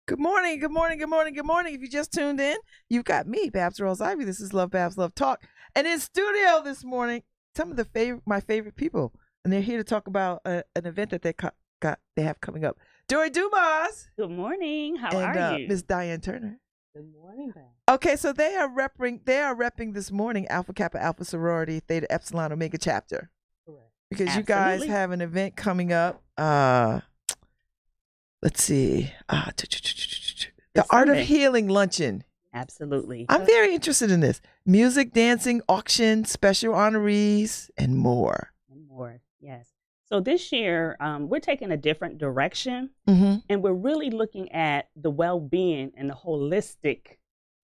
Good morning, good morning, good morning, good morning. If you just tuned in, you've got me, Babz Rawls. This is Lovebabz, Lovetalk. And in studio this morning, some of my favorite people. And they're here to talk about an event that they have coming up. Dori Dumas. Good morning. How are you? Miss Diane Turner. Good morning, Babz. Okay, so they are repping this morning Alpha Kappa Alpha Sorority Theta Epsilon Omega chapter. Correct. Because Absolutely. you guys have an event coming up. Let's see. The Art of Healing Luncheon. Absolutely. I'm very interested in this. Music, dancing, auction, special honorees, and more. And more, yes. So this year, we're taking a different direction, Mm-hmm. and we're really looking at the well-being and the holistic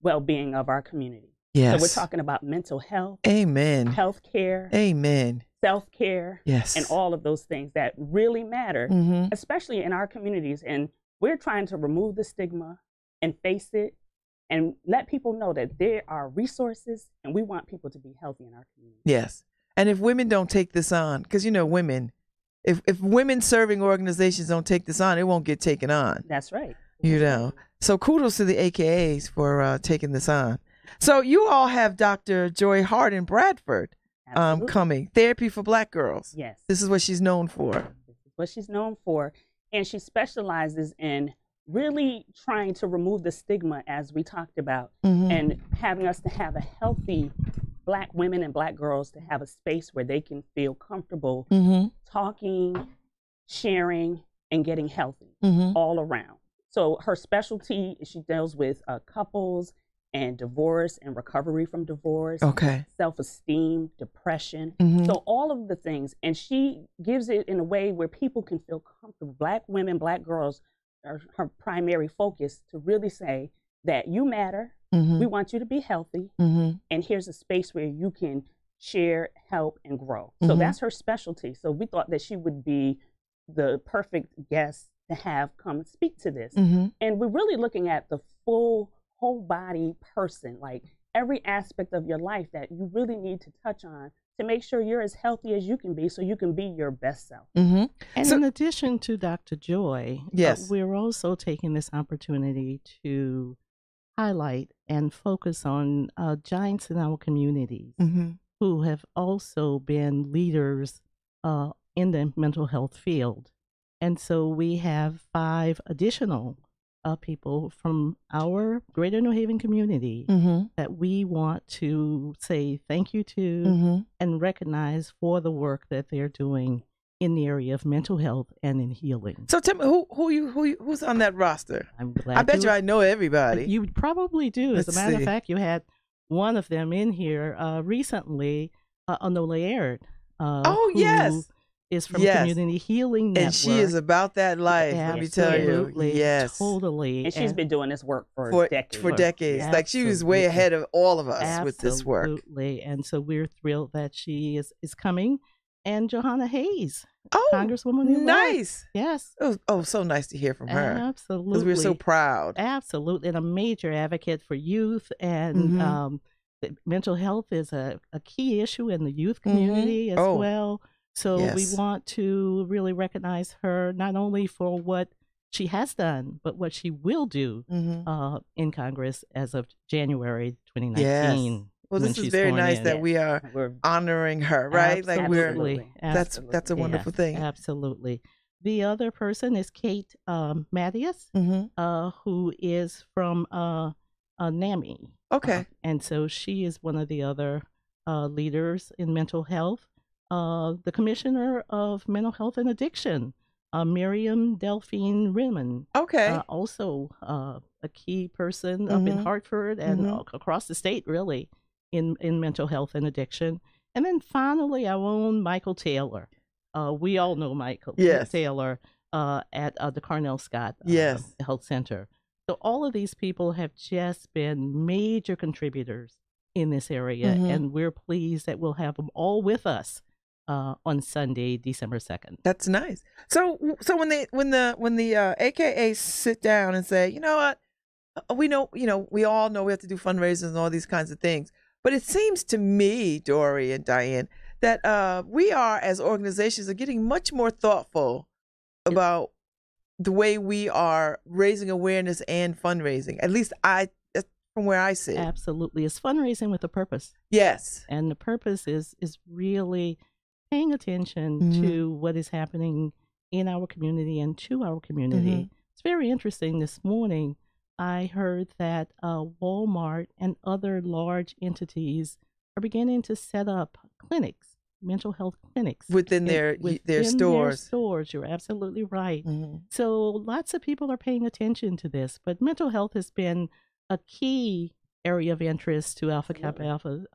well-being of our community. Yes. So we're talking about mental health, Amen. health care, Amen. self-care, Yes. and all of those things that really matter, Mm-hmm. especially in our communities. And we're trying to remove the stigma and face it and let people know that there are resources, and we want people to be healthy in our community. Yes. And if women don't take this on, because women, if women serving organizations don't take this on, it won't get taken on. That's right. So kudos to the AKAs for taking this on. So you all have Dr. Joy Hart in Bradford Absolutely. coming. Therapy for Black girls. Yes. This is what she's known for. This is what she's known for. And she specializes in really trying to remove the stigma, as we talked about, Mm-hmm. and having us to have a healthy Black women and Black girls to have a space where they can feel comfortable Mm-hmm. talking, sharing, and getting healthy Mm-hmm. all around. So her specialty, she deals with couples and divorce and recovery from divorce, Okay. self-esteem, depression. Mm-hmm. So all of the things, and she gives it in a way where people can feel comfortable. Black women, Black girls are her primary focus, to really say that you matter. Mm-hmm. We want you to be healthy. Mm-hmm. And here's a space where you can share, help, and grow. So Mhm. that's her specialty. So we thought that she would be the perfect guest to have come speak to this. Mm-hmm. And we're really looking at the whole body person, like every aspect of your life that you really need to touch on to make sure you're as healthy as you can be, so you can be your best self. Mm-hmm. And So- in addition to Dr. Joy, Yes. we're also taking this opportunity to highlight and focus on giants in our communities Mm-hmm. who have also been leaders in the mental health field. And so we have 5 additional people from our greater New Haven community Mm-hmm. that we want to say thank you to Mm-hmm. and recognize for the work that they're doing in the area of mental health and in healing. So tell me, who's on that roster? I'm glad I bet you I know everybody. You probably do. As Let's a matter see. of fact, you had one of them in here recently, Anola Aird. Oh, yes. Who is from Yes. Community Healing Network. And she is about that life, let me tell you. Absolutely, Yes. Totally. And she's been doing this work for decades. For decades. Like she was way Absolutely. ahead of all of us with this work. Absolutely. And so we're thrilled that she is coming. And Johanna Hayes, Oh, Congresswoman elect. nice. Yes. So nice to hear from her. Absolutely. Because we're so proud. Absolutely. And a major advocate for youth. And Mhm. mental health is a key issue in the youth community as Oh, well. So we yes. want to really recognize her not only for what she has done, but what she will do Mm-hmm. in Congress as of January Yes. 2019. Well, when this is she's very sworn nice in. that we are We're honoring her, right? Like Absolutely. that's a Absolutely. wonderful thing. Absolutely. The other person is Kate Mattias, Mm-hmm. who is from NAMI. Okay. And so she is one of the other leaders in mental health. The Commissioner of Mental Health and Addiction, Miriam Delphine Rimmon, Okay. also a key person up in Mhm. Hartford and across the state, really, in mental health and addiction. And then finally, our own Michael Taylor. We all know Michael Yes. Taylor at the Cornell Scott Yes. Health Center. So all of these people have just been major contributors in this area, Mhm. and we're pleased that we'll have them all with us on Sunday, December 2nd. That's nice. So when the AKA sit down and say, you know what, we all know we have to do fundraisers and all these kinds of things, but it seems to me, Dori and Diane, that we are as organizations are getting much more thoughtful about the way we are raising awareness and fundraising. At least that's from where I sit. Absolutely. It's fundraising with a purpose. Yes. And the purpose is really paying attention to what is happening in our community and to our community. It's very interesting. This morning, I heard that Walmart and other large entities are beginning to set up clinics, mental health clinics within their stores. You're absolutely right. So lots of people are paying attention to this, but mental health has been a key area of interest to Alpha Kappa Alpha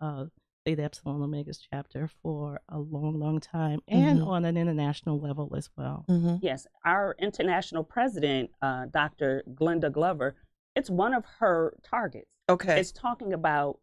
Theta Epsilon Omega's chapter for a long, long time, and on an international level as well. Yes, our international president, Dr. Glenda Glover, it's one of her targets. Okay. It's talking about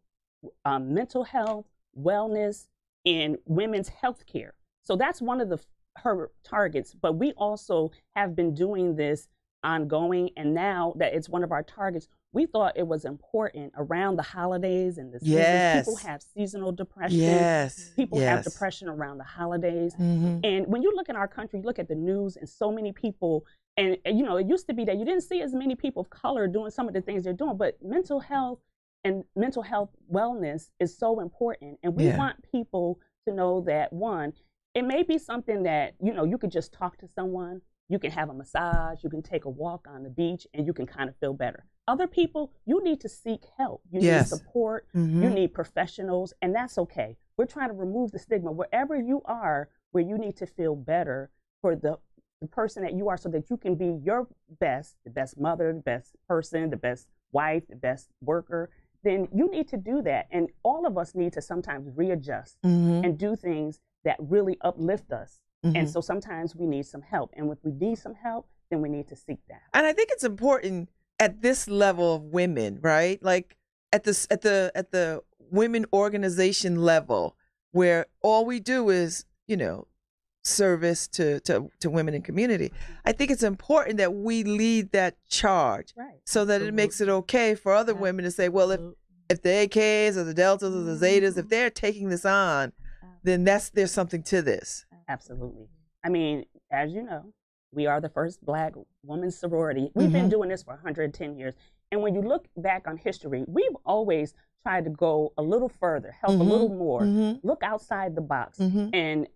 mental health, wellness, and women's health care. So that's one of her targets. But we also have been doing this ongoing, and now that it's one of our targets, we thought it was important around the holidays and the seasons. People have seasonal depression. People have depression around the holidays. And when you look in our country, look at the news, and so many people, and you know, it used to be that you didn't see as many people of color doing some of the things they're doing, but mental health and mental health wellness is so important. And we want people to know that, one, it may be something that, you know, you could just talk to someone, you can have a massage, you can take a walk on the beach, and you can kind of feel better. Other people, you need to seek help. You need support. You need professionals, and that's okay. We're trying to remove the stigma wherever you are, where you need to feel better for the person that you are, so that you can be your best, the best mother, the best person, the best wife, the best worker. Then you need to do that. And all of us need to sometimes readjust and do things that really uplift us. And so sometimes we need some help. And if we need some help, then we need to seek that. And I think it's important at this level of women, right? Like at the women organization level, where all we do is, you know, service to women in community. I think it's important that we lead that charge, so that it makes it okay for other women to say, well, if the AKs or the Deltas or the Zetas, if they're taking this on, then there's something to this. Absolutely. I mean, as you know, we are the first Black women's sorority. We've been doing this for 110 years. And when you look back on history, we've always tried to go a little further, help a little more, look outside the box. And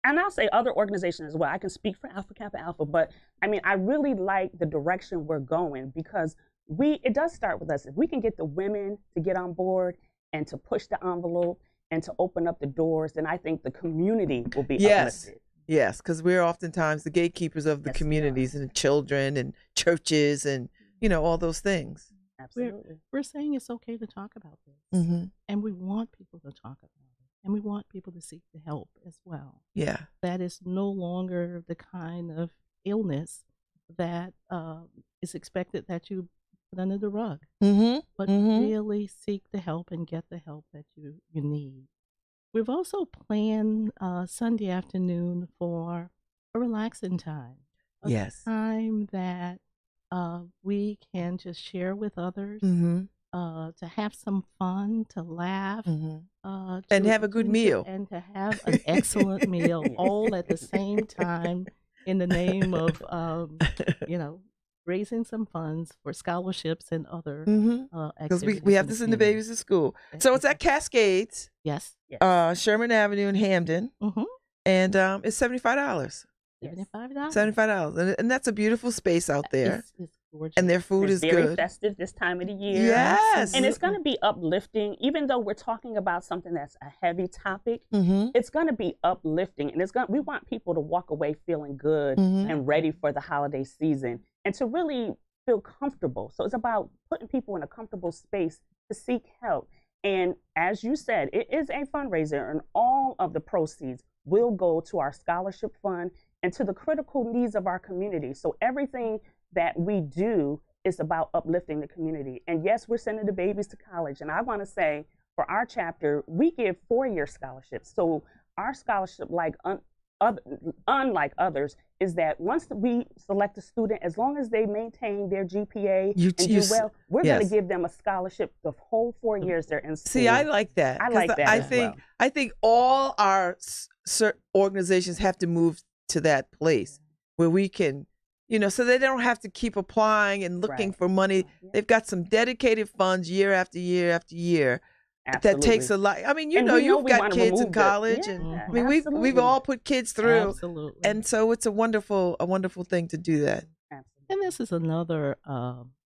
I'll say other organizations as well. I can speak for Alpha Kappa Alpha, but I mean, I really like the direction we're going, because it does start with us. If we can get the women to get on board and to push the envelope and to open up the doors, then I think the community will be uplifted. Yes, because we're oftentimes the gatekeepers of the communities and the children and churches and, you know, all those things. Absolutely. We're saying it's okay to talk about this. And we want people to talk about it. And we want people to seek the help as well. Yeah. That is no longer the kind of illness that is expected that you put under the rug. But really seek the help and get the help that you need. We've also planned Sunday afternoon for a relaxing time. A time that we can just share with others, to have some fun, to laugh, and have a good meal. And to have an excellent meal, all at the same time, in the name of, you know, raising some funds for scholarships and other activities. Because we have this in the Babies in School. So it's at Cascades. Yes. Sherman Avenue in Hampden. And it's $75. $75. And that's a beautiful space out there. It's gorgeous. And their food is very good. Festive this time of the year. Yes. And it's going to be uplifting. Even though we're talking about something that's a heavy topic, it's going to be uplifting. And we want people to walk away feeling good and ready for the holiday season, and to really feel comfortable. So it's about putting people in a comfortable space to seek help. And as you said, it is a fundraiser, and all of the proceeds will go to our scholarship fund and to the critical needs of our community. So everything that we do is about uplifting the community. And yes, we're sending the babies to college. And I want to say, for our chapter, we give 4-year scholarships. So our scholarship, like unlike others, is that once we select a student, as long as they maintain their GPA and do well, we're going to give them a scholarship the whole 4 years they're in school. See, I like that. I like that as well. I think all our organizations have to move to that place where we can, you know, so they don't have to keep applying and looking for money. They've got some dedicated funds year after year after year. Absolutely. That takes a lot. I mean, you know, you've got kids in college, and I mean, we've all put kids through, Absolutely. And so it's a wonderful thing to do that. Absolutely. And this is another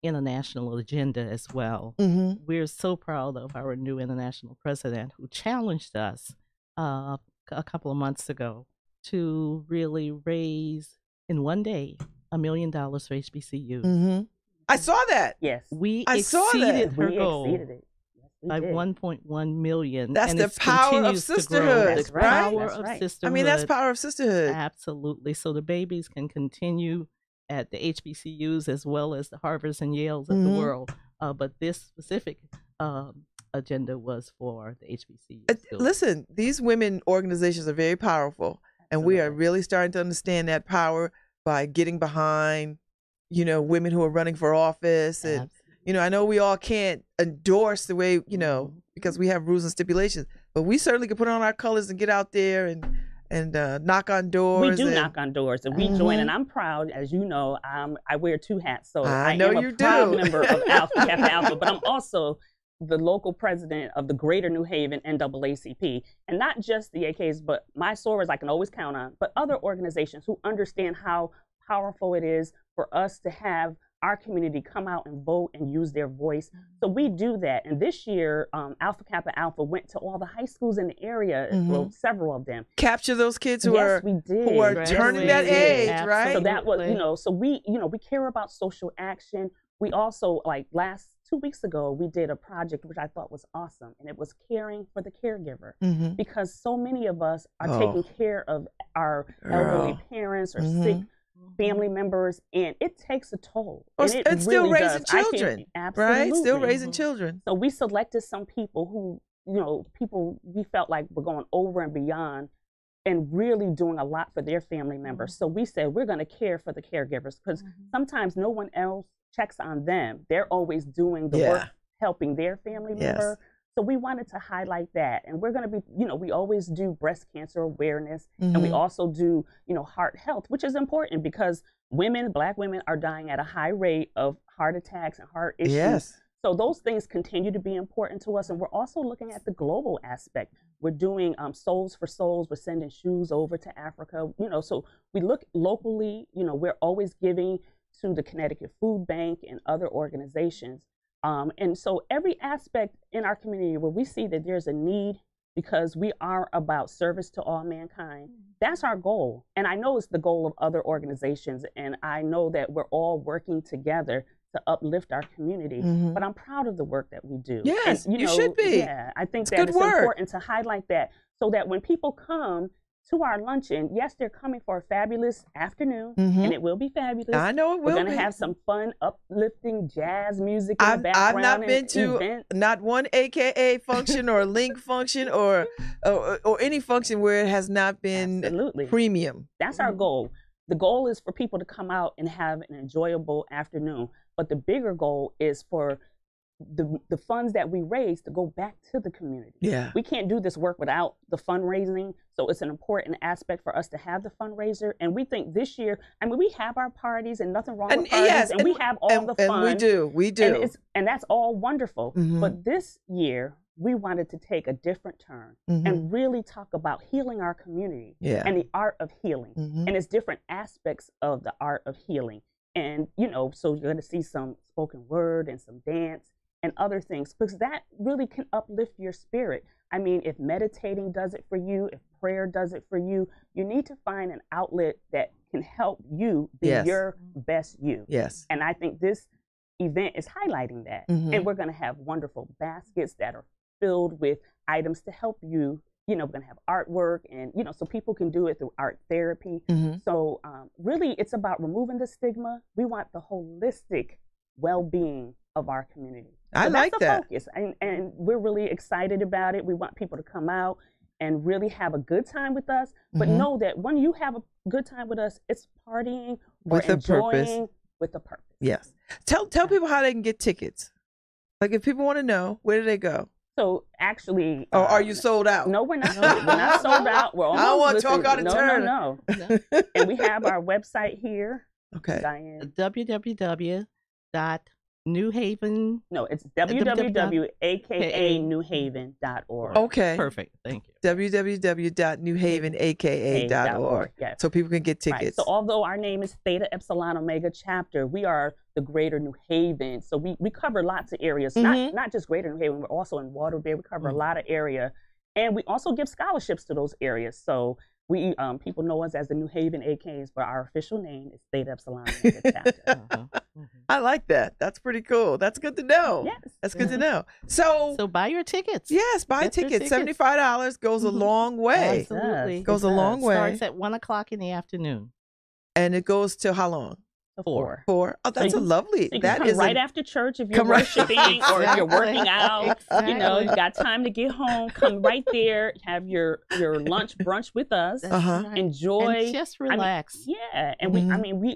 international agenda as well. Mm-hmm. We're so proud of our new international president who challenged us a couple of months ago to really raise in one day $1 million for HBCUs. Mm-hmm. I saw that. Yes, We I saw that. exceeded her we goal exceeded it. by 1.1 million. That's and the it power of continues to grow. sisterhood, The right? power That's of right. sisterhood. I mean, that's power of sisterhood. Absolutely. So the babies can continue at the HBCUs as well as the Harvards and Yales of the world. But this specific agenda was for the HBCUs. Listen, these women organizations are very powerful, and we are really starting to understand that power by getting behind, you know, women who are running for office. And, you know, I know we all can't endorse the way, you know, because we have rules and stipulations, but we certainly can put on our colors and get out there and knock on doors. We do knock on doors, and we join, and I'm proud, as you know, I wear 2 hats, so I know am you a proud do. member of Alpha Kappa Alpha, but I'm also the local president of the Greater New Haven NAACP, and not just the AKs, but my sorors I can always count on, but other organizations who understand how powerful it is for us to have our community come out and vote and use their voice. So we do that. And this year, Alpha Kappa Alpha went to all the high schools in the area, well, several of them. Capture those kids who we did. who are turning that age, Absolutely. right? So that was, you know, so we care about social action. We also, like 2 weeks ago, we did a project which I thought was awesome, and it was caring for the caregiver, because so many of us are taking care of our elderly parents or sick family members, and it takes a toll. And still really raising children, right? Still raising children. So we selected some people who, you know, we felt like were going over and beyond and really doing a lot for their family members. So we said, we're going to care for the caregivers, because sometimes no one else checks on them. They're always doing the work, helping their family member. So we wanted to highlight that. And we're going to be, you know, we always do breast cancer awareness, and we also do, you know, heart health, which is important because women, Black women, are dying at a high rate of heart attacks and heart issues. So those things continue to be important to us. And we're also looking at the global aspect. We're doing Souls for Souls. We're sending shoes over to Africa. You know, so we look locally, you know, we're always giving to the Connecticut Food Bank and other organizations. And so every aspect in our community where we see that there's a need, because we are about service to all mankind, that's our goal. And I know it's the goal of other organizations, and I know that we're all working together to uplift our community. But I'm proud of the work that we do. Yes, and, you should be. Yeah, I think that it's important to highlight that, so that when people come to our luncheon, yes, they're coming for a fabulous afternoon, and it will be fabulous. I know it will. We're going to have some fun, uplifting jazz music in the background. I've not been to not one AKA function or link function or any function where it has not been premium. That's our goal. The goal is for people to come out and have an enjoyable afternoon. But the bigger goal is for the funds that we raise to go back to the community. Yeah. We can't do this work without the fundraising. So it's an important aspect for us to have the fundraiser. And we think this year, I mean, we have our parties and nothing wrong with parties, and we have all the fun. And we do. And that's all wonderful. But this year, we wanted to take a different turn and really talk about healing our community and the art of healing. And it's different aspects of the art of healing. And, you know, so you're going to see some spoken word and some dance and other things, because that really can uplift your spirit. I mean, if meditating does it for you, if prayer does it for you, you need to find an outlet that can help you be your best you. Yes. And I think this event is highlighting that. And we're going to have wonderful baskets that are filled with items to help you. You know, we're going to have artwork, and, you know, so people can do it through art therapy. So really, it's about removing the stigma. We want the holistic well-being of our community. So I like that's the focus, and we're really excited about it. We want people to come out and really have a good time with us. But know that when you have a good time with us, it's partying or with a purpose. enjoying with a purpose. Yes. Tell people how they can get tickets. Like if people want to know, where do they go? So actually, Or are you sold out? No, we're not. We're not sold out. We're almost. I don't want to talk out of turn. No. And we have our website here. Okay. Diane. www.newhaven. No, it's www.aka.newhaven.org. Okay. Perfect. Thank you. www.newhavenaka.org. Yes. So people can get tickets. Right. So although our name is Theta Epsilon Omega Chapter, we are the Greater New Haven. So we cover lots of areas, not just Greater New Haven, we're also in Waterbury. We cover a lot of area. And we also give scholarships to those areas. So we people know us as the New Haven AKs, but our official name is Theta Epsilon Omega Chapter. I like that. That's pretty cool. That's good to know. Yes. That's good to know. So buy your tickets. yes, buy Get your tickets. tickets. $75 goes a long way. Absolutely. Goes a long way. Starts at 1:00 in the afternoon. And it goes till how long? 4. 4. Oh, that's a lovely. So you That can is come right after church if you're worshiping or if you're working out. You know, you got time to get home. Come right there, have your lunch brunch with us. Enjoy. And just relax. And we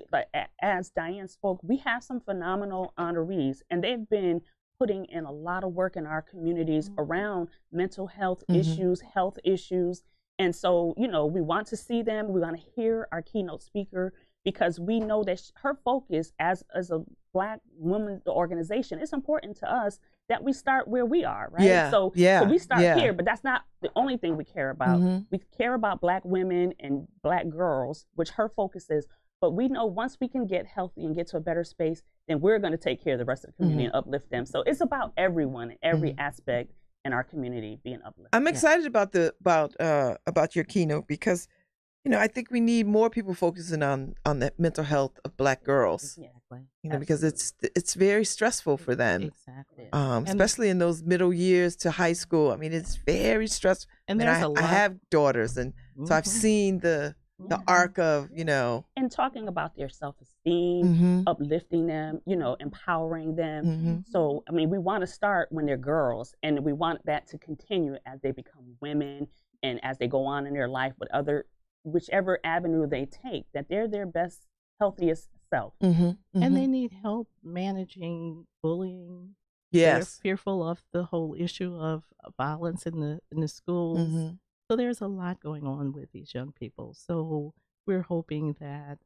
like as Diane spoke, we have some phenomenal honorees, and they've been putting in a lot of work in our communities around mental health issues, health issues. And so, you know, we want to see them. We want to hear our keynote speaker, because we know that her focus as a Black woman organization, it's important to us that we start where we are, right? Yeah, so we start here, but that's not the only thing we care about. We care about Black women and Black girls, which her focus is, but we know once we can get healthy and get to a better space, then we're going to take care of the rest of the community and uplift them. So it's about everyone and every aspect in our community being uplifted. I'm excited about your keynote because, you know, I think we need more people focusing on the mental health of Black girls. Exactly. You know, because it's very stressful for them. Exactly. Especially in those middle years to high school. I mean, it's very stressful. And I have daughters, and so I've seen the arc of, you know, and talking about their self-esteem, uplifting them, you know, empowering them. So, I mean, we want to start when they're girls, and we want that to continue as they become women and as they go on in their life with whichever avenue they take, that they're their best, healthiest self. And they need help managing bullying. Yes. They're fearful of the whole issue of violence in the schools. So there's a lot going on with these young people. So we're hoping that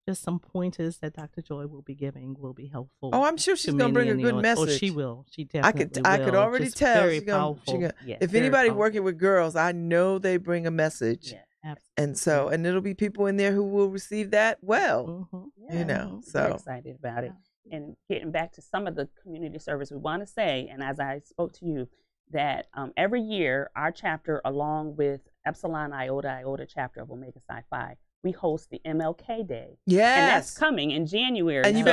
just some pointers that Dr. Joy will be giving will be helpful. Oh, I'm sure she's going to bring a good message. Oh, she will. She definitely will. I could already just tell. Very powerful. If anybody working with girls, I know they bring a message. Yeah. Absolutely. And so, and it'll be people in there who will receive that well, you know, so. We're excited about it. And getting back to some of the community service, we want to say, and as I spoke to you, that every year, our chapter, along with Epsilon Iota chapter of Omega Psi Phi, we host the MLK Day. Yes. And that's coming in January. And you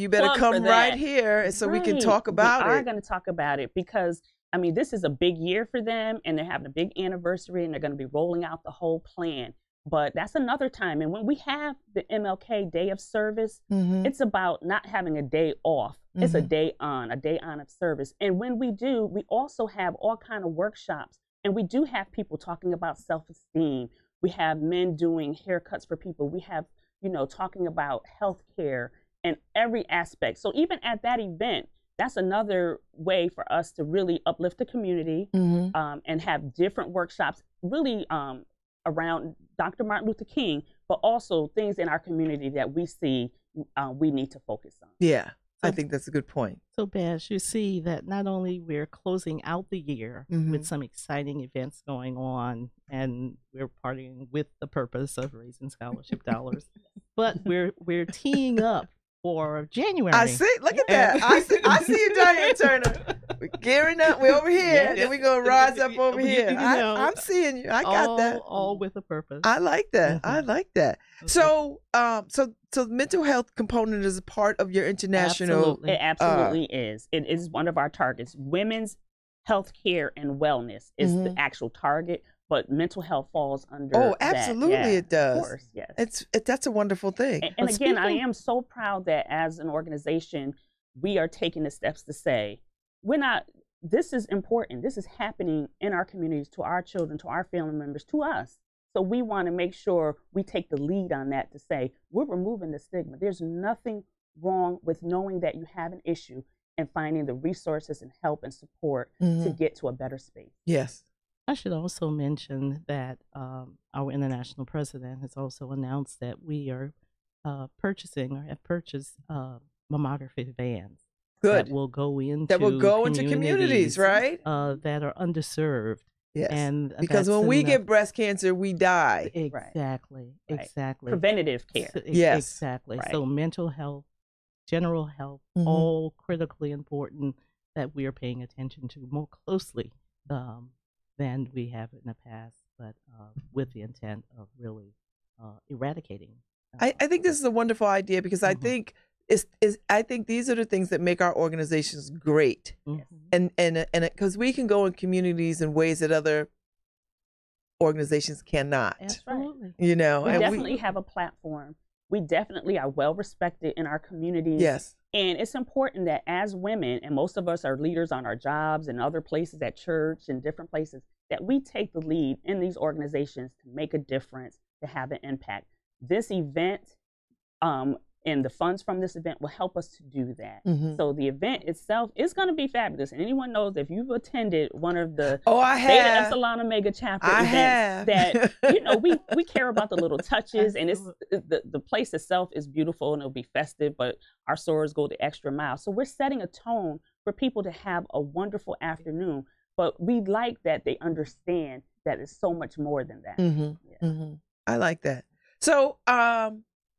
better come right here so we can talk about it. We are going to talk about it because, I mean, this is a big year for them, and they're having a big anniversary, and they're going to be rolling out the whole plan. But that's another time. And when we have the MLK Day of Service, it's about not having a day off. It's a day on of service. And when we do, we also have all kind of workshops. And we do have people talking about self-esteem. We have men doing haircuts for people. We have, you know, talking about healthcare and every aspect. So even at that event, that's another way for us to really uplift the community and have different workshops really around Dr. Martin Luther King, but also things in our community that we see we need to focus on. Yeah, I think that's a good point. So, Babz, you see that not only we're closing out the year with some exciting events going on, and we're partying with the purpose of raising scholarship dollars, but we're teeing up for January. I see. Look at that. I see you, Diane Turner. We're gearing up. We're over here, and we're gonna rise up over here. I'm seeing you. I got that. All with a purpose. I like that. I like that. Okay. So, so mental health component is a part of your international. Absolutely. It absolutely is. It is one of our targets. Women's health care and wellness is the actual target. But mental health falls under. Oh, absolutely, it does. Of course, yes. That's a wonderful thing. And again, I am so proud that as an organization, we are taking the steps to say we're not this is important. This is happening in our communities, to our children, to our family members, to us. So we want to make sure we take the lead on that to say, we're removing the stigma. There's nothing wrong with knowing that you have an issue and finding the resources and help and support to get to a better space. Yes. I should also mention that our international president has also announced that we are purchasing or have purchased mammography vans. Good. That will go into communities, right? That are underserved. Yes. And because when we get breast cancer, we die. Exactly. Right. Exactly. Preventative care. Yes. Exactly. Right. So mental health, general health, all critically important that we are paying attention to more closely than we have in the past, but with the intent of really eradicating. I think this is a wonderful idea because I think I think these are the things that make our organizations great, and because we can go in communities in ways that other organizations cannot. Absolutely. You know, we and definitely have a platform. We definitely are well respected in our communities. Yes. And it's important that as women, and most of us are leaders on our jobs and other places at church and different places, that we take the lead in these organizations to make a difference, to have an impact. This event and the funds from this event will help us to do that. So the event itself is going to be fabulous. And anyone knows if you've attended one of the Theta Epsilon Omega chapter events, that you know we care about the little touches, and it's the place itself is beautiful and it'll be festive, but our sorors go the extra mile. So we're setting a tone for people to have a wonderful afternoon. But we like that they understand that it's so much more than that. I like that. So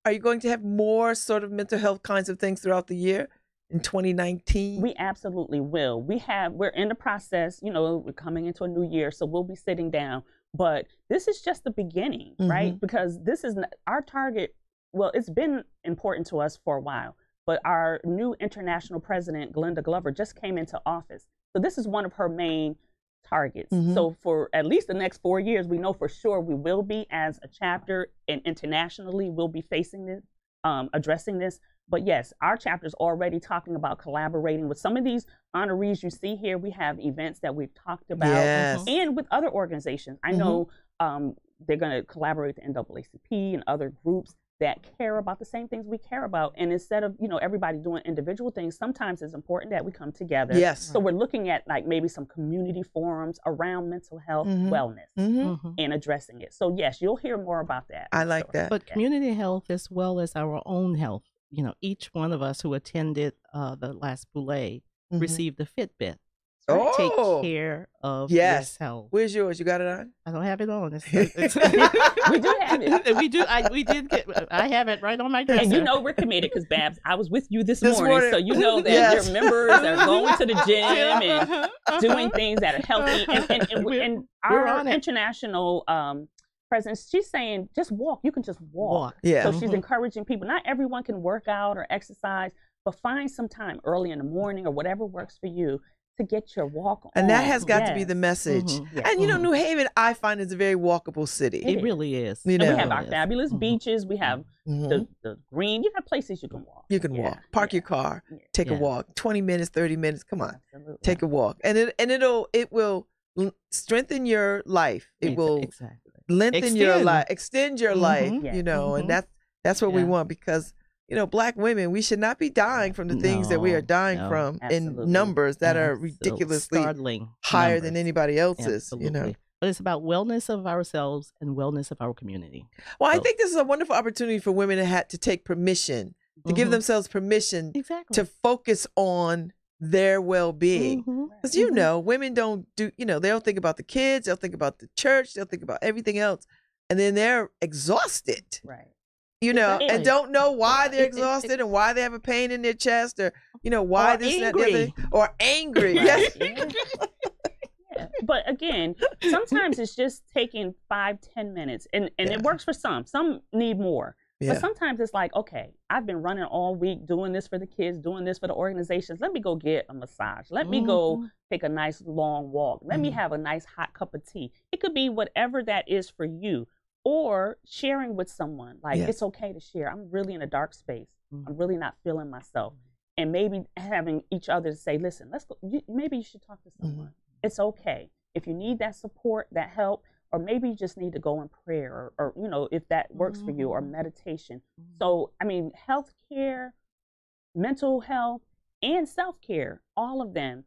are you going to have more sort of mental health kinds of things throughout the year in 2019? We absolutely will. We're in the process, you know, we're coming into a new year, so we'll be sitting down. But this is just the beginning, right? Because this is our target. Well, it's been important to us for a while, but our new international president, Glenda Glover, just came into office. So this is one of her main targets. So for at least the next 4 years, we know for sure we will be, as a chapter and internationally, we'll be facing this, addressing this. But yes, our chapter is already talking about collaborating with some of these honorees you see here. We have events that we've talked about, and with other organizations. I know they're going to collaborate with the NAACP and other groups that care about the same things we care about. And instead of, you know, everybody doing individual things, sometimes it's important that we come together. Yes. So we're looking at like maybe some community forums around mental health, wellness, and addressing it. So yes, you'll hear more about that. I like that. But community health as well as our own health. You know, each one of us who attended the last Boulay received a Fitbit. Oh, take care of your health. Where's yours? You got it on? I don't have it on. We do have it. We do. We did get. I have it right on my dresser. And you know we're committed because Babz, I was with you this morning, so you know that your members are going to the gym and doing things that are healthy. And our international president, she's saying just walk. You can just walk. Yeah. So she's encouraging people. Not everyone can work out or exercise, but find some time early in the morning or whatever works for you to get your walk on. And that has got to be the message. And you know, New Haven, I find, is a very walkable city. It really is. You know, and we have our fabulous beaches. We have the green. You have places you can walk. You can walk. Park your car. Take a walk. 20 minutes, 30 minutes. Come on. Take a walk. And it will strengthen your life. It will lengthen your life, extend your life, you know, and that's what we want, because you know, Black women, we should not be dying from the things that we are dying from in numbers that are ridiculously higher than anybody else's, you know. But it's about wellness of ourselves and wellness of our community. Well, I think this is a wonderful opportunity for women to take permission, to give themselves permission to focus on their well-being. Because, you know, women don't do, you know, they don't think about the kids, they'll think about the church, they'll think about everything else. And then they're exhausted. Right. You know, and don't know why they're exhausted and why they have a pain in their chest, or, you know, why this and that, the other, or angry. Yes. But again, sometimes it's just taking 5-10 minutes, and it works for some. Some need more. But sometimes it's like, okay, I've been running all week doing this for the kids, doing this for the organizations. Let me go get a massage. Let me go take a nice long walk. Let me have a nice hot cup of tea. It could be whatever that is for you. Or sharing with someone, like it's okay to share. I'm really in a dark space. I'm really not feeling myself. and maybe having each other to say, listen, let's go, maybe you should talk to someone. It's okay. If you need that support, that help, or maybe you just need to go in prayer, or you know, if that works for you, or meditation. So, I mean, healthcare, mental health, and self-care, all of them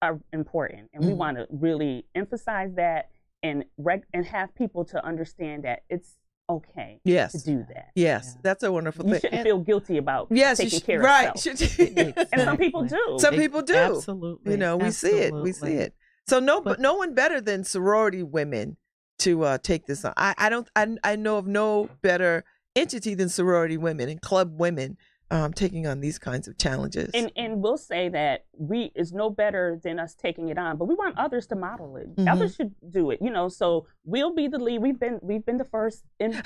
are important. And we want to really emphasize that and have people to understand that it's okay to do that. Yes, that's a wonderful thing. You shouldn't feel guilty about taking care of self. And some people do. Some people do. Absolutely. You know, we see it. We see it. So no one better than sorority women to take this on. I know of no better entity than sorority women and club women taking on these kinds of challenges. And we'll say that is no better than us taking it on, but we want others to model it. Others should do it, you know. So we'll be the lead. We've been the first in that.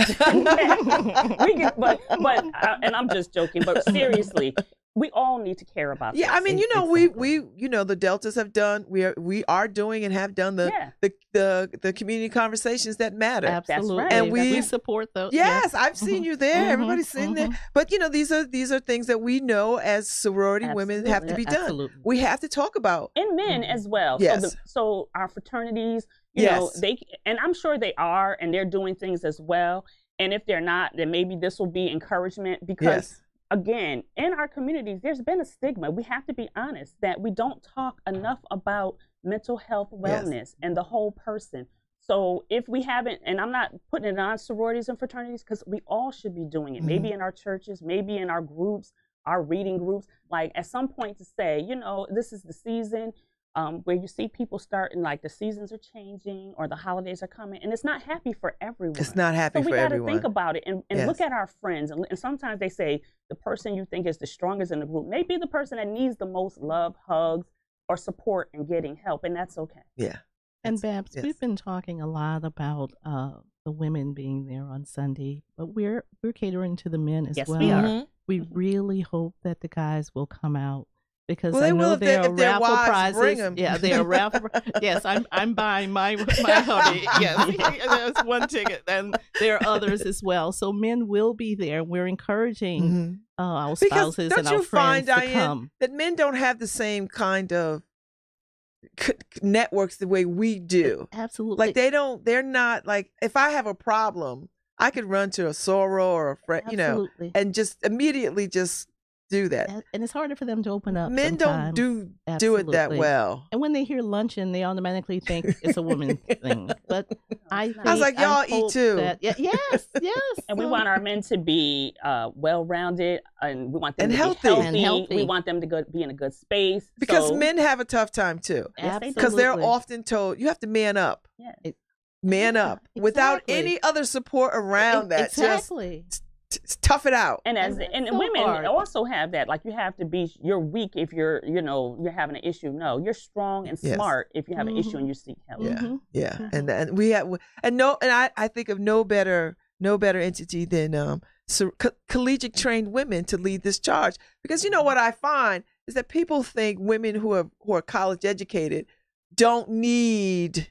And I'm just joking, but seriously, we all need to care about this. Yeah, I mean, you know, we you know, the Deltas have done, we are doing and have done the community conversations that matter. Absolutely. That's right. And we support those. Yes, I've seen you there. Everybody's sitting there. But you know, these are things that we know as sorority women have to be done. Absolutely. We have to talk about. And men as well. Yes. So our fraternities, you know, and I'm sure they are, and they're doing things as well. And if they're not, then maybe this will be encouragement, because again, in our communities, there's been a stigma. We have to be honest that we don't talk enough about mental health, wellness, and the whole person. So if we haven't, and I'm not putting it on sororities and fraternities, because we all should be doing it. Maybe in our churches, maybe in our groups, our reading groups, like at some point to say, you know, this is the season where you see people starting, like the seasons are changing or the holidays are coming, and it's not happy for everyone. It's not happy for everyone. So we got to think about it and look at our friends. And sometimes they say the person you think is the strongest in the group may be the person that needs the most love, hugs, or support in getting help, and that's okay. Yeah. And Babz, we've been talking a lot about the women being there on Sunday, but we're catering to the men as well. Yes, we are. We really hope that the guys will come out, because Well, I they will know if there they- are if their raffle wives prizes. bring 'em. Yeah, there are raffle. Yes, I'm buying my hoodie. Yes, there's one ticket, and there are others as well. So men will be there. We're encouraging our Because spouses don't and you our find, friends to Diane, come. that men don't have the same kind of networks the way we do? Absolutely. Like they're not like, if I have a problem, I could run to a soror or a friend, you know, Absolutely. and just immediately just do that. And it's harder for them to open up. Men sometimes. don't do it that Absolutely. well. And when they hear luncheon, they automatically think it's a woman thing. But I was like, y'all eat hope too. Yes. And we want our men to be well-rounded, and we want them And to healthy. be healthy. And healthy. We want them to be in a good space. Because So- men have a tough time too. Yes, they do. Because they're Absolutely. often told, you have to man up. Yeah. Man up. Without exactly. any other support around that. Exactly. Just tough it out. And And so women hard. also have that. Like, you have to be, you're weak if you're having an issue. No, you're strong and Yes. smart if you have an issue and you seek help. Yeah, Mhm. yeah, and we have and I think of no better entity than collegiate trained women to lead this charge, because you know what I find is that people think women who are college educated don't need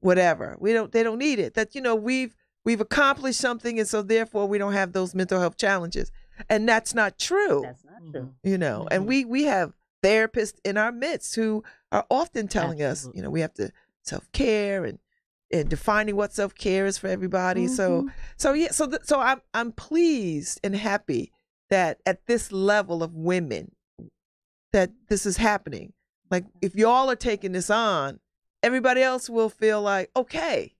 whatever. They don't need it. That, you know, we've accomplished something, and so therefore we don't have those mental health challenges, and that's not true. That's not true. You know, and we have therapists in our midst who are often telling us, Absolutely. you know, we have to self-care and defining what self-care is for everybody. So I'm pleased and happy that at this level of women that this is happening. Like, if y'all are taking this on, everybody else will feel like, okay,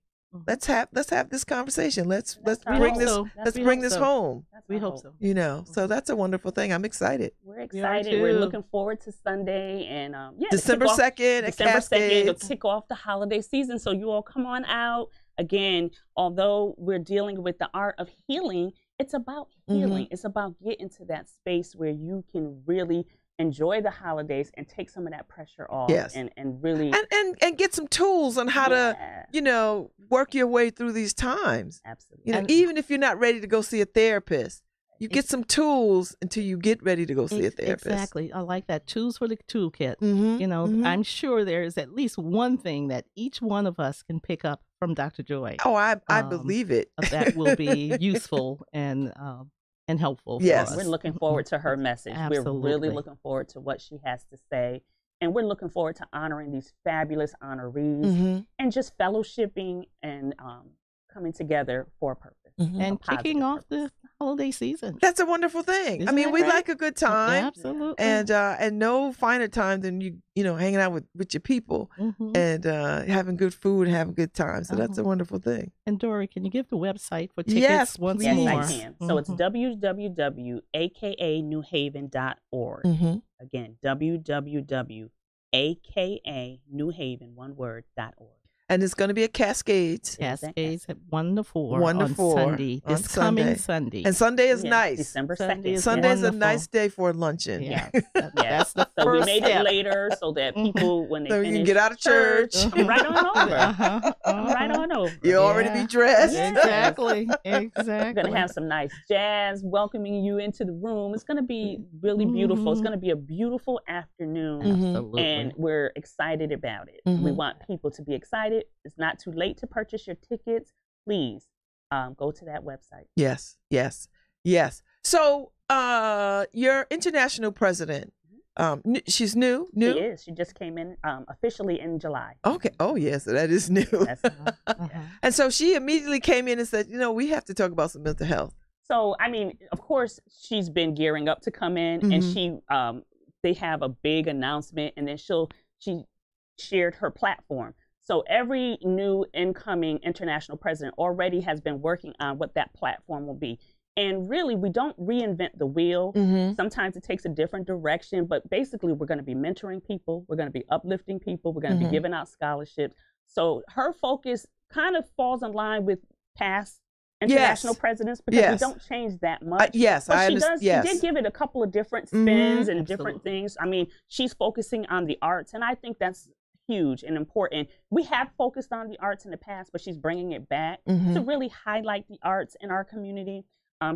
let's have this conversation. Let's our bring hope. this So, let's we bring hope this so. home. That's We our hope hope. so. You know, so that's a wonderful thing. I'm excited. We're We are excited. We're too. looking forward to Sunday, and December 2nd at December 2nd to Cascades. kick off the holiday season. So you all come on out. Again, although we're dealing with the art of healing, it's about healing. It's about getting to that space where you can really enjoy the holidays and take some of that pressure off. Yes. And really And get some tools on how to, Yeah. you know, work your way through these times. Absolutely. You know, even if you're not ready to go see a therapist, you get some tools until you get ready to go see a therapist. Exactly. I like that. Tools for the toolkit. Mm-hmm. You know, I'm sure there is at least one thing that each one of us can pick up from Dr. Joy Oh, I believe it. that will be useful and and helpful Yes. for us. We're looking forward to her message. We're really Absolutely. looking forward to what she has to say. And we're looking forward to honoring these fabulous honorees Mm-hmm. and just fellowshipping and coming together for a purpose. Mm-hmm. And a positive kicking off purpose. the holiday season. That's a wonderful thing. I Isn't mean, that we great? like a good time. Absolutely. And no finer time than you know, hanging out with your people Mhm. and having good food and having a good time. So that's a wonderful thing. And Dori, can you give the website for tickets Yes, once please. Yes, more? I can. So it's Mhm. www.akanewhaven.org. Mm-hmm. Again, www.akanewhaven.org. And it's going to be at Cascades. Cascades at 1 to 4 1 to on 4 Sunday. on This coming Sunday. Sunday. And Sunday is Yes, nice. December Sunday 2nd. is Sunday's a wonderful. nice day for a luncheon. Yeah. That's Yes. the So we first made step. it later so that people, when they So you finish can get out of church. come right on over. Uh-huh, Come right on over. You already Yeah. be dressed. Yeah. Exactly. We're Exactly. going to have some nice jazz welcoming you into the room. It's going to be really beautiful. It's Mhm. going to be a beautiful afternoon. Mhm. Absolutely. And we're excited about it. We Mhm. want people to be excited. It's not too late to purchase your tickets. Please go to that website. Yes, yes, yes. So, your international president, she's new. She is. She just came in officially in July. Okay. Oh, yes, that is new. That's, Uh-huh. And so she immediately came in and said, you know, we have to talk about some mental health. So, I mean, of course, she's been gearing up to come in, and she, they have a big announcement, and then she shared her platform. So every new incoming international president already has been working on what that platform will be. And really, we don't reinvent the wheel. Mm-hmm. Sometimes it takes a different direction, but basically, we're going to be mentoring people. We're going to be uplifting people. We're going to be giving out scholarships. So her focus kind of falls in line with past international presidents because we don't change that much. Yes, but I she understand. does. Yes. She did give it a couple of different spins and different Absolutely. things. I mean, she's focusing on the arts, and I think that's huge and important. We have focused on the arts in the past, but she's bringing it back to really highlight the arts in our community.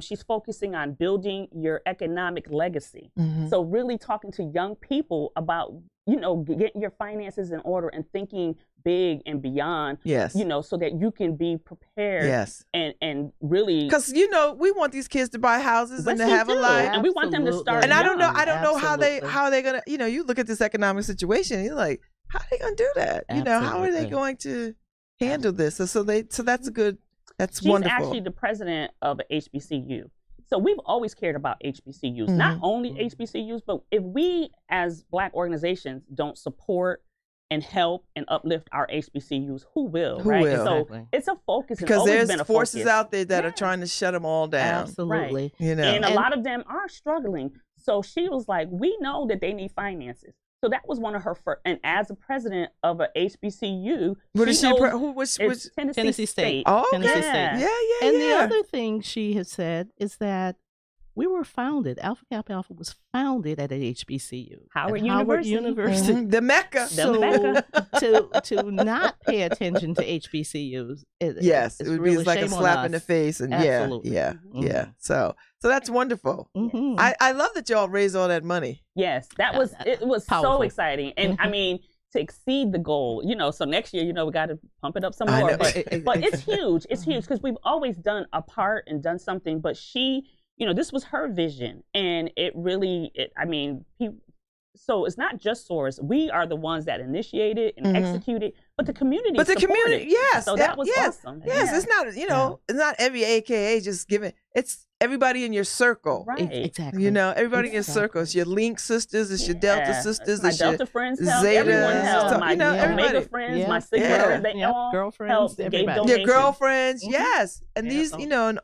She's focusing on building your economic legacy. So really talking to young people about, you know, getting your finances in order and thinking big and beyond, Yes. you know, so that you can be prepared Yes. and really. Because, you know, we want these kids to buy houses and to Yes, we have a do. life. And we want them to start And I don't know, young. I don't know how they Absolutely. gonna, you know, you look at this economic situation, you're like, how are they gonna do that? You know, how are they Absolutely. going to handle this? So that's a good, that's She's wonderful. actually the president of a HBCU. So we've always cared about HBCUs, not only HBCUs, but if we as Black organizations don't support and help and uplift our HBCUs, who will, Who right? will? So Exactly. it's a focus. It's Because always there's been a forces focus. out there that are Yeah. trying to shut them all down. Absolutely. You know, And a And- lot of them are struggling. So she was like, we know that they need finances. So that was one of her first, and as a president of a HBCU, what is she? knows Who was? it's Tennessee State. Oh, Tennessee okay. State. Yeah. And the other thing she has said is that we were founded, Alpha Kappa Alpha was founded at an HBCU. Howard at University. University. Mhm. The Mecca. The Mecca. to not pay attention to HBCUs, Yes, it's it would be really like a shame on slap in the us. face, and Absolutely. yeah. Mhm. So that's wonderful. Mhm. I love that y'all raised all that money. Yes, it was so Powerful. exciting. And I mean, to exceed the goal, you know, so next year, you know, we got to pump it up some I more. know. But it's huge. It's huge because we've always done a part and done something. But she, you know, this was her vision. And it really, I mean, so it's not just Source. We are the ones that initiated and executed, but the community But the community, supported. yes. So that was awesome. Yes, Yeah. it's not, you know, it's not every AKA just giving. It's everybody in your circle. Right. Exactly. You know, everybody in your Exactly. circle. It's your Link sisters, it's your Delta Yeah. sisters, My it's your Delta friends helped. Zetas, Everyone helped. stuff, My you know, Omega everybody. friends, Yeah. my Sigma Yeah. friends, they all Girlfriends, helped and gave everybody. donations. your girlfriends, Mhm. yes. And Yeah. these, you know,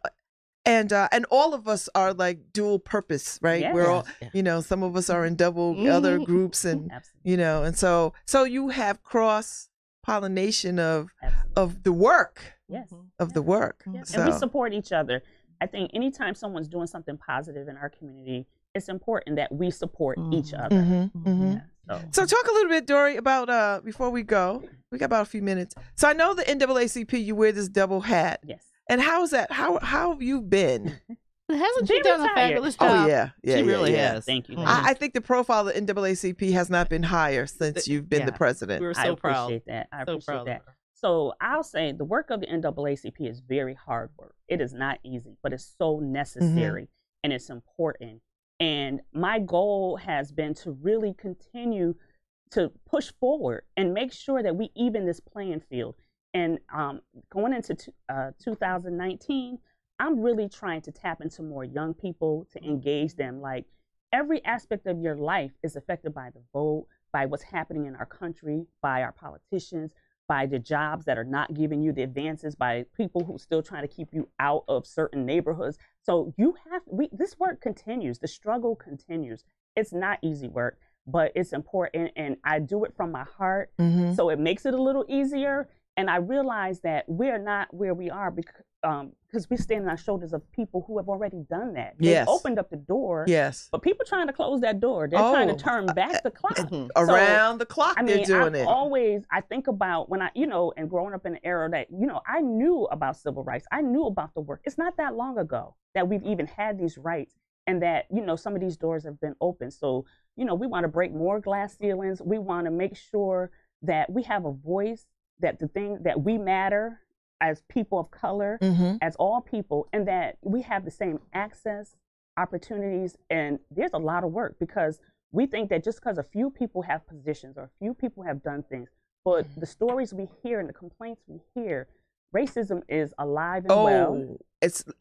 and all of us are like dual purpose, right? Yes. We're all, Yeah. you know, some of us are in double other Mhm. groups, and Absolutely. you know, and so you have cross pollination of Absolutely. the work Yes. of the work. Yeah. So And we support each other. I think anytime someone's doing something positive in our community, it's important that we support each other. mhm. Yeah, So talk a little bit, Dori, about before we go. We got about a few minutes. So I know the NAACP, you wear this double hat. yes. And how is that? How have you been? Hasn't she Very done a tired. fabulous Oh job? yeah, yeah, She yeah, really yeah. has. Thank you. Mhm. I think the profile of the NAACP has not been higher since you've been the Yeah. president. We're I so proud. appreciate that. I So appreciate proud that. of her. So I'll say the work of the NAACP is very hard work. It is not easy, but it's so necessary. and it's important. And my goal has been to really continue to push forward and make sure that we even this playing field. And going into 2019, I'm really trying to tap into more young people, to engage them. Like, every aspect of your life is affected by the vote, by what's happening in our country, by our politicians, by the jobs that are not giving you the advances, by people who still trying to keep you out of certain neighborhoods. So this work continues. The struggle continues. It's not easy work, but it's important. And I do it from my heart. So it makes it a little easier. And I realize that we're not where we are because we stand on the shoulders of people who have already done that. They opened up the door. But people trying to close that door. They're trying to turn back the clock. Around the clock, they're doing it. I think about when and growing up in an era that, I knew about civil rights. I knew about the work. It's not that long ago that we've even had these rights, and that, some of these doors have been open. So, we want to break more glass ceilings. We want to make sure that we have a voice, that the thing that we matter as people of color, as all people, and that we have the same access, opportunities. And there's a lot of work, because we think that just because a few people have positions or a few people have done things, but the stories we hear and the complaints we hear, racism is alive and well.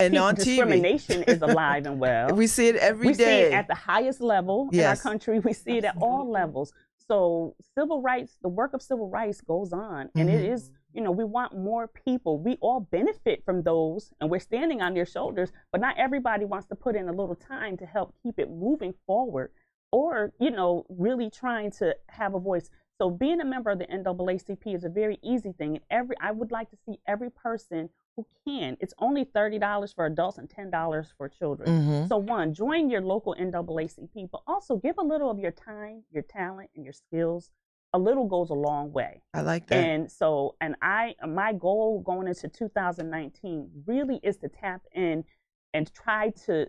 And on TV, discrimination is alive and well. We see it every day. We see it at the highest level in our country. We see it at all levels. So civil rights, the work of civil rights goes on, and it is, we want more people. We all benefit from those, and we're standing on their shoulders, but not everybody wants to put in a little time to help keep it moving forward, or, really trying to have a voice. So being a member of the NAACP is a very easy thing. And I would like to see every person who can. It's only $30 for adults and $10 for children. So one, join your local NAACP, but also give a little of your time, your talent, and your skills. A little goes a long way. I like that. And so, my goal going into 2019 really is to tap in and try to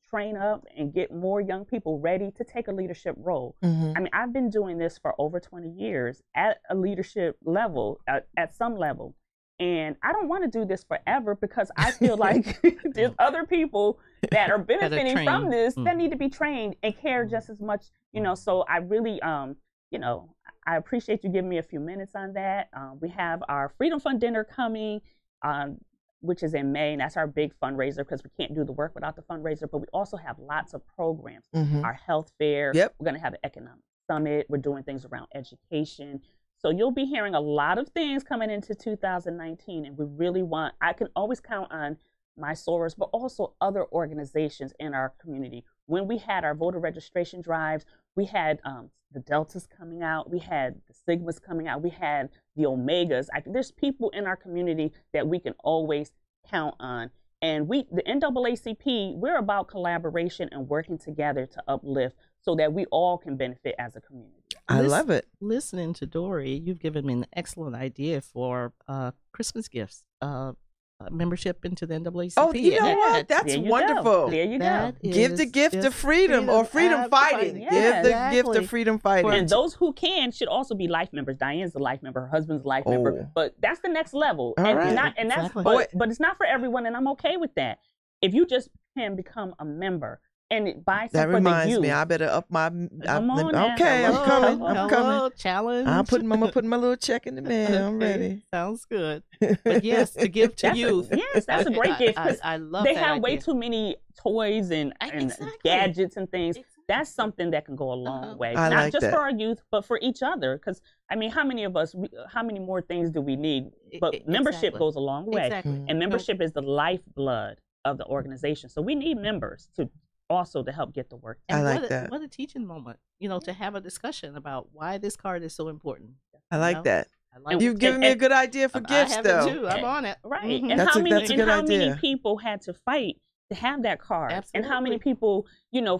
train up and get more young people ready to take a leadership role. I've been doing this for over 20 years at a leadership level, at some level. And I don't want to do this forever, because I feel like there's other people that are benefiting from this that need to be trained and care just as much, So I really, I appreciate you giving me a few minutes on that. We have our Freedom Fund dinner coming, which is in May, and that's our big fundraiser, because we can't do the work without the fundraiser. But we also have lots of programs. Our health fair. We're going to have an economic summit. We're doing things around education. So you'll be hearing a lot of things coming into 2019, and we really I can always count on my sorors, but also other organizations in our community. When we had our voter registration drives, we had the Deltas coming out, we had the Sigmas coming out, we had the Omegas. There's people in our community that we can always count on. And the NAACP, we're about collaboration and working together to uplift so that we all can benefit as a community. I love it. Listening to Dori, you've given me an excellent idea for Christmas gifts. Membership into the NAACP. Oh, you know what? That's wonderful. There you go. Give the gift of freedom, or freedom fighting. Give the gift of freedom fighting. And those who can should also be life members. Diane's a life member. Her husband's a life member. But that's the next level. But it's not for everyone, and I'm okay with that. If you just can become a member and buy something that reminds me, I better up my. Okay, I'm coming. I'm coming. Challenge. I'm putting my little check in the mail. I'm ready. Sounds good. But yes, to give to youth. Yes, that's a great gift. I love they that have idea. way too many toys and gadgets and things. That's something that can go a long way. Not just for our youth, but for each other. Because how many of us? How many more things do we need? But membership goes a long way, and membership is the lifeblood of the organization. So we need members to help get the work done. And I like that. What a teaching moment, to have a discussion about why this card is so important. I like that. You've given me a good idea for gifts, though. I have it too. I'm on it. Right. And how many people had to fight to have that card? Absolutely. And how many people,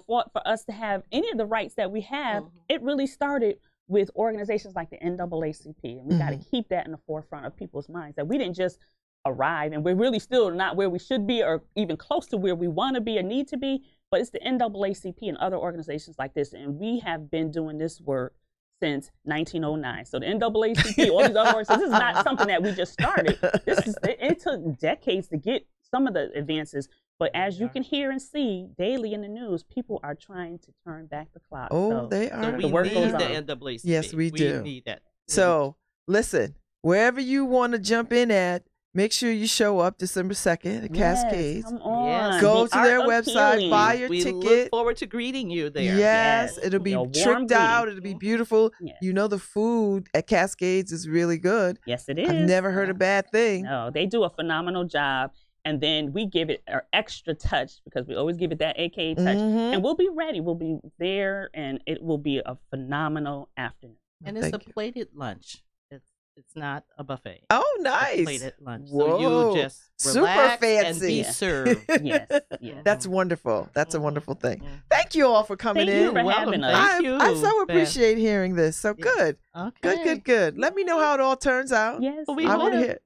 fought for us to have any of the rights that we have? It really started with organizations like the NAACP, and we got to keep that in the forefront of people's minds, that we didn't just arrive, and we're really still not where we should be, or even close to where we want to be or need to be. But it's the NAACP and other organizations like this, and we have been doing this work since 1909. So the NAACP, all these other organizations, this is not something that we just started. It took decades to get some of the advances. But as you can hear and see daily in the news, people are trying to turn back the clock. Oh, so they are. So we The work need goes the on. NAACP. Yes, we do. need that. So listen, wherever you want to jump in at, make sure you show up December 2nd at Yes, Cascades. come on. Yes. Go The to art their of website, healing. buy your we ticket. look forward to greeting you there. Yes, Yes. it'll be A warm tricked out. greeting. It'll be beautiful. Yes. You know, the food at Cascades is really good. Yes, it is. I've never heard a bad thing. No, they do a phenomenal job. And then we give it an extra touch because we always give it that AKA touch. Mhm. And we'll be ready. We'll be there, and it will be a phenomenal afternoon. And it's Thank a you. plated lunch. It's not a buffet. Oh, It's a nice. plated lunch. Whoa. So you just Super relax and fancy. be served. Yes, yes. That's wonderful. That's a wonderful thing. Mhm. Thank you all for coming Thank you in. for Welcome. having us. Thank you. I so Beth. appreciate hearing this. So Yes. good. Okay. Good. Let me know how it all turns out. Yes, Well, we I want to will. hear.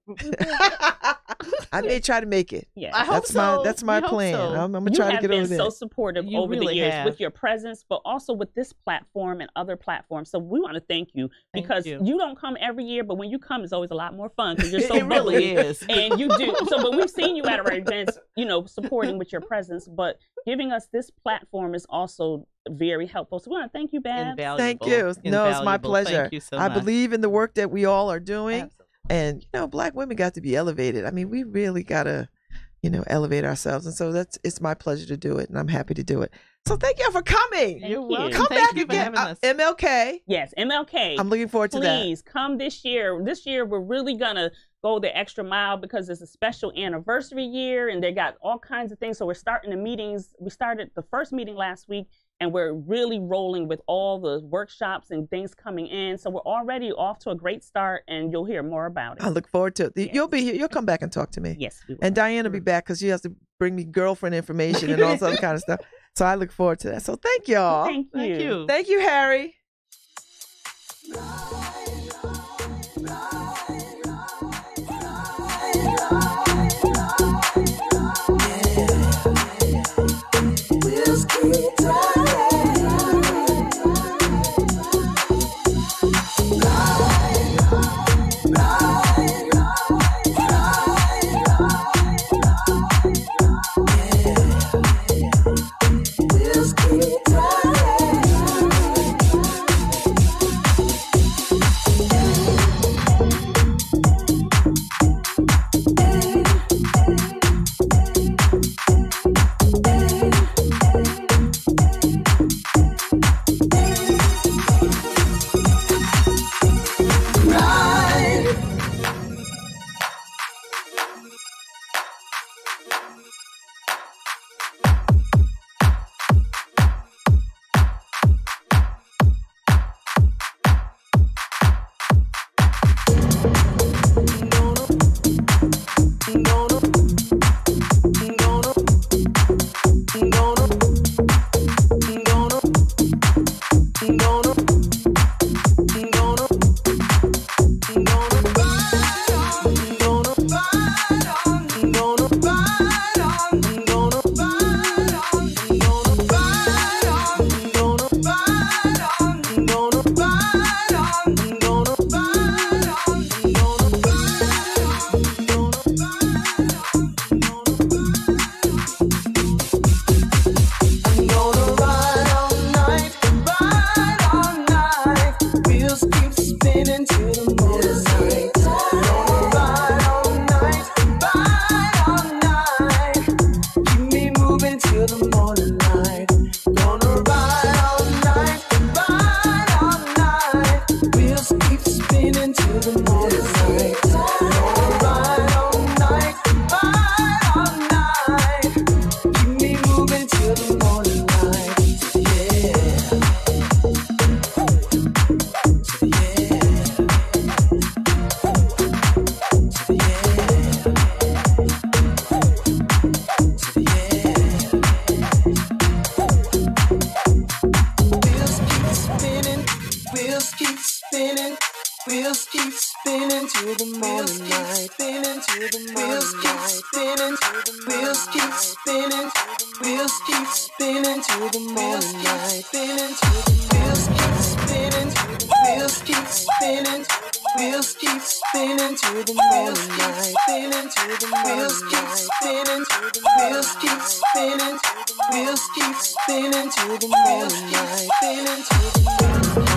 I may try to make it. Yes. I hope That's my We hope plan. so. I'm gonna You try to have get been over there. so supportive You over the really years have. with your presence, but also with this platform and other platforms. So we want to thank you Thank because you. you don't come every year, but when you come, it's always a lot more fun because you're so It really bubbly. is. And you do. So, but we've seen you at our events, supporting with your presence, but giving us this platform is also very helpful. So we want to thank you, Babz. Invaluable. Thank you. No, it's my Invaluable. pleasure. Thank you so I much. believe in the work that we all are doing. Absolutely. And Black women got to be elevated. I mean, we really gotta, elevate ourselves. And so it's my pleasure to do it, and I'm happy to do it. So thank you for coming. Thank You're you. welcome. Come Thank back you for again. having us. MLK. Yes, MLK. I'm looking forward to that. Please come this year. This year, we're really going to go the extra mile because it's a special anniversary year and they got all kinds of things. So we're starting the meetings. We started the first meeting last week and we're really rolling with all the workshops and things coming in. So we're already off to a great start and you'll hear more about it. I look forward to it. Yes. You'll be here. You'll come back and talk to me. Yes, we will. And Diane will be back because she has to bring me girlfriend information and all this other kind of stuff. So I look forward to that. So thank y'all. Thank you. Thank you. Thank you, Harry. Wheels keep spinning. Wheels keep spinning to the morning light. Spinning to the wheels keep spinning to the wheels keep spinning. Wheels keep spinning to the morning light. Spinning to the morning light.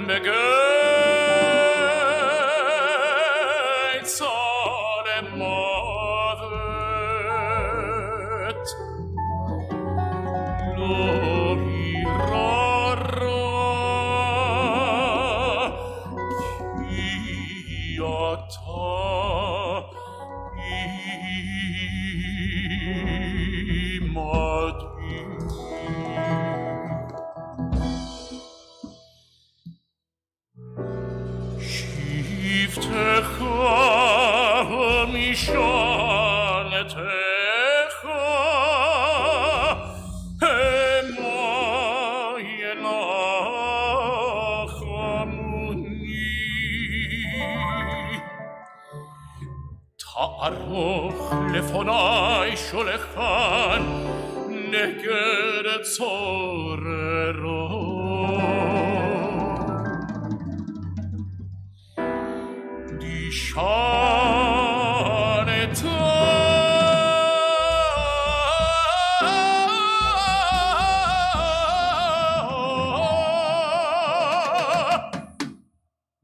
Imagine ארוך לפוני שולחן נגד צוררו דישנתה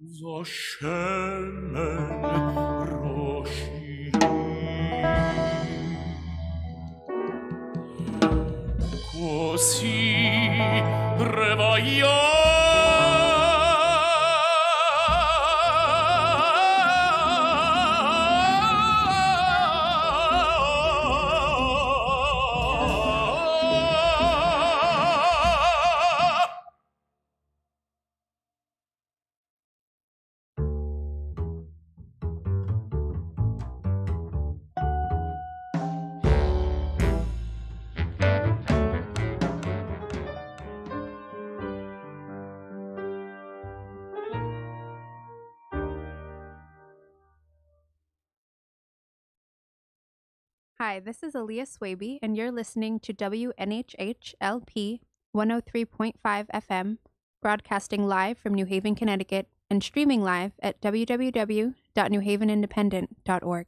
זו שמן ראשי כוסי רוויה Hi, this is Aaliyah Swaby, and you're listening to WNHH-LP 103.5 FM, broadcasting live from New Haven, Connecticut, and streaming live at www.newhavenindependent.org.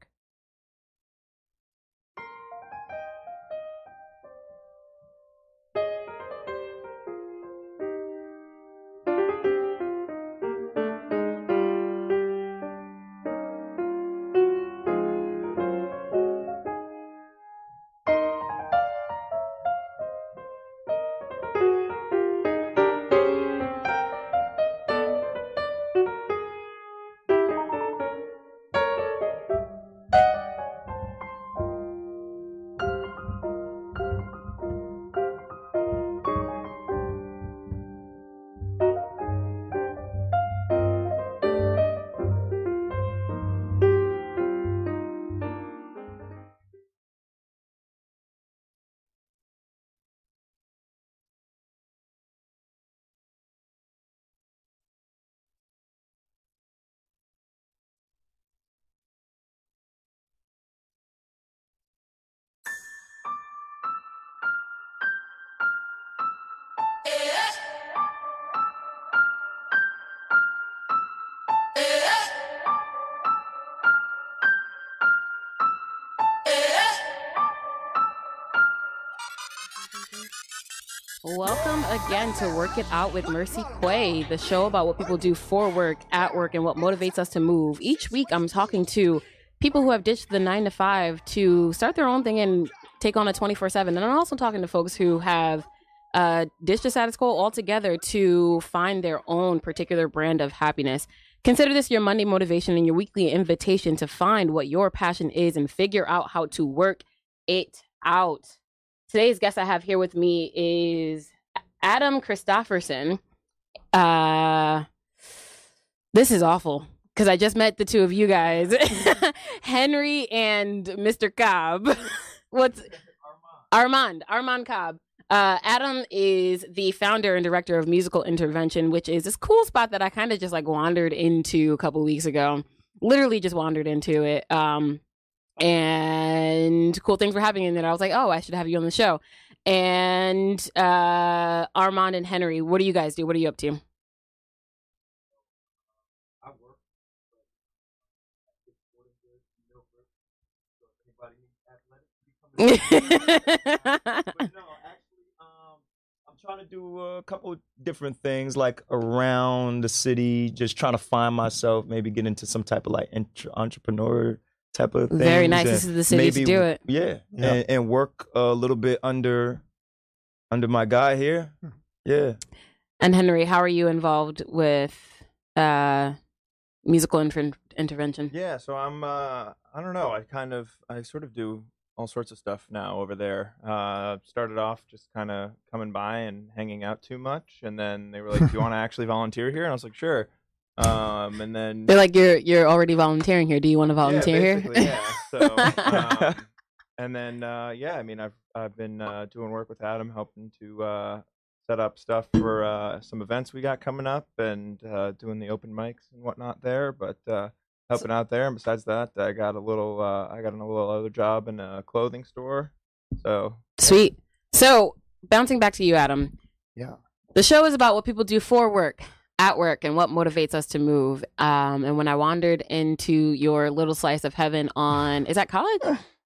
Welcome again to Work It Out with Mercy Quay, the show about what people do for work, at work, and what motivates us to move. Each week, I'm talking to people who have ditched the 9-to-5 to start their own thing and take on a 24/7. And I'm also talking to folks who have ditched the status quo altogether to find their own particular brand of happiness. Consider this your Monday motivation and your weekly invitation to find what your passion is and figure out how to work it out. Today's guest I have here with me is Adam Christofferson. This is awful because I just met the two of you guys, Henry and Mr. Cobb. What's Armand Cobb. Adam is the founder and director of Musical Intervention, which is this cool spot that I kind of just like wandered into a couple weeks ago. Literally just wandered into it. And cool things were happening in it. I was like, oh, I should have you on the show. And Armand and Henry, what do you guys do? What are you up to? I work. But no, actually, I'm trying to do a couple different things like around the city, just trying to find myself, maybe get into some type of like entrepreneur type of thing. Very nice. This is the city to do it. Yeah. And work a little bit under my guy here. Yeah. And Henry, how are you involved with musical intervention? Yeah, so I'm I don't know, I sort of do all sorts of stuff now over there. Started off just kind of coming by and hanging out too much, and then they were like, do you want to actually volunteer here? And I was like, sure. And then they're like, you're already volunteering here. Do you want to volunteer here? Yeah. So, and then yeah, I mean, I've been doing work with Adam, helping to set up stuff for some events we got coming up, and doing the open mics and whatnot there. But helping out there. And besides that, I got a little other job in a clothing store. So Sweet. So bouncing back to you, Adam. Yeah. The show is about what people do for work, at work, and what motivates us to move. And when I wandered into your little slice of heaven on, is that college?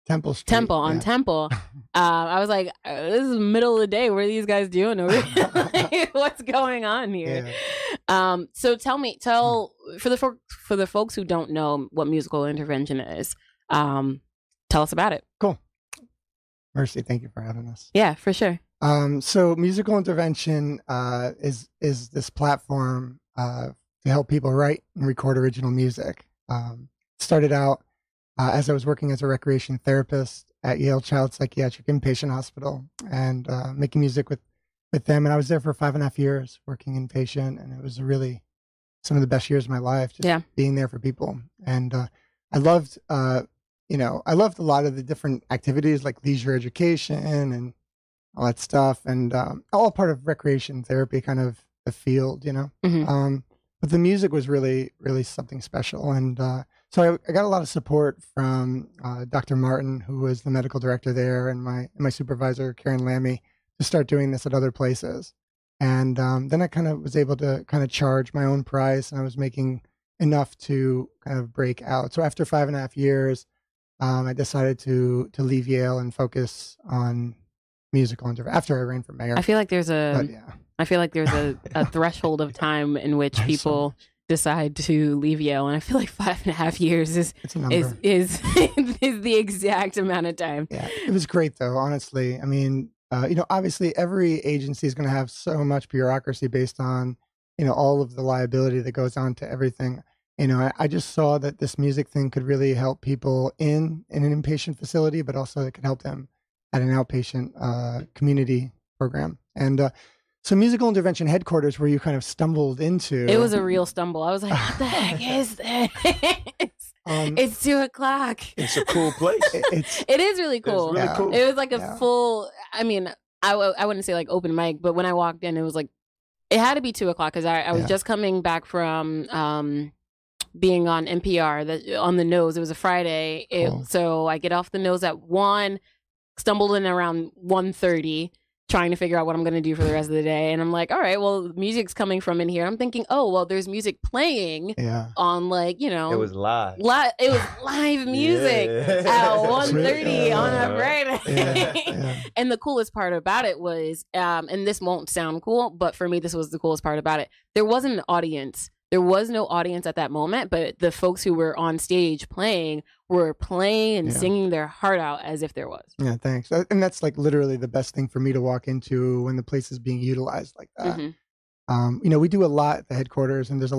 Temple Street. Temple, on Temple. I was like, this is middle of the day. What are these guys doing over here? Like, what's going on here? Yeah. So tell for the folks who don't know what musical intervention is, tell us about it. Cool. Mercy, thank you for having us. Yeah, for sure. So musical intervention is this platform to help people write and record original music. Started out as I was working as a recreation therapist at Yale Child Psychiatric Inpatient Hospital and making music with them. And I was there for 5.5 years working inpatient, and it was really some of the best years of my life, just being there for people. And I loved, I loved a lot of the different activities like leisure education and all that stuff, and all part of recreation therapy, kind of the field, Mm-hmm. But the music was really, really something special. And so I got a lot of support from Dr. Martin, who was the medical director there, and my supervisor, Karen Lammy, to start doing this at other places. And then I kind of was able to kind of charge my own price, and I was making enough to kind of break out. So after 5.5 years, I decided to leave Yale and focus on musical intervention after I ran for mayor. I feel like there's a threshold of time in which people decide to leave Yale, and I feel like 5.5 years is the exact amount of time. Yeah, it was great though, honestly. I mean, obviously every agency is going to have so much bureaucracy based on, all of the liability that goes on to everything. I just saw that this music thing could really help people in an inpatient facility, but also it could help them at an outpatient community program. And so musical intervention headquarters, where you kind of stumbled into. It was a real stumble. I was like, what the heck is this? It's 2:00. It's a cool place. It is really cool. It's really cool. It was like a full, I mean, I wouldn't say like open mic, but when I walked in, it was like, it had to be 2:00 because I was just coming back from being on NPR on the nose. It was a Friday. Cool. So I get off the nose at 1, stumbled in around 1:30, trying to figure out what I'm going to do for the rest of the day. And I'm like, all right, well, music's coming from in here. I'm thinking, oh, well, there's music playing on like, It was live. It was live music at 1:30 on a Friday. And the coolest part about it was, and this won't sound cool, but for me, this was the coolest part about it. There wasn't an audience. There was no audience at that moment, but the folks who were on stage playing were playing and singing their heart out as if there was. Yeah, thanks. And that's like literally the best thing for me to walk into when the place is being utilized like that. Mm-hmm. We do a lot at the headquarters, and there's a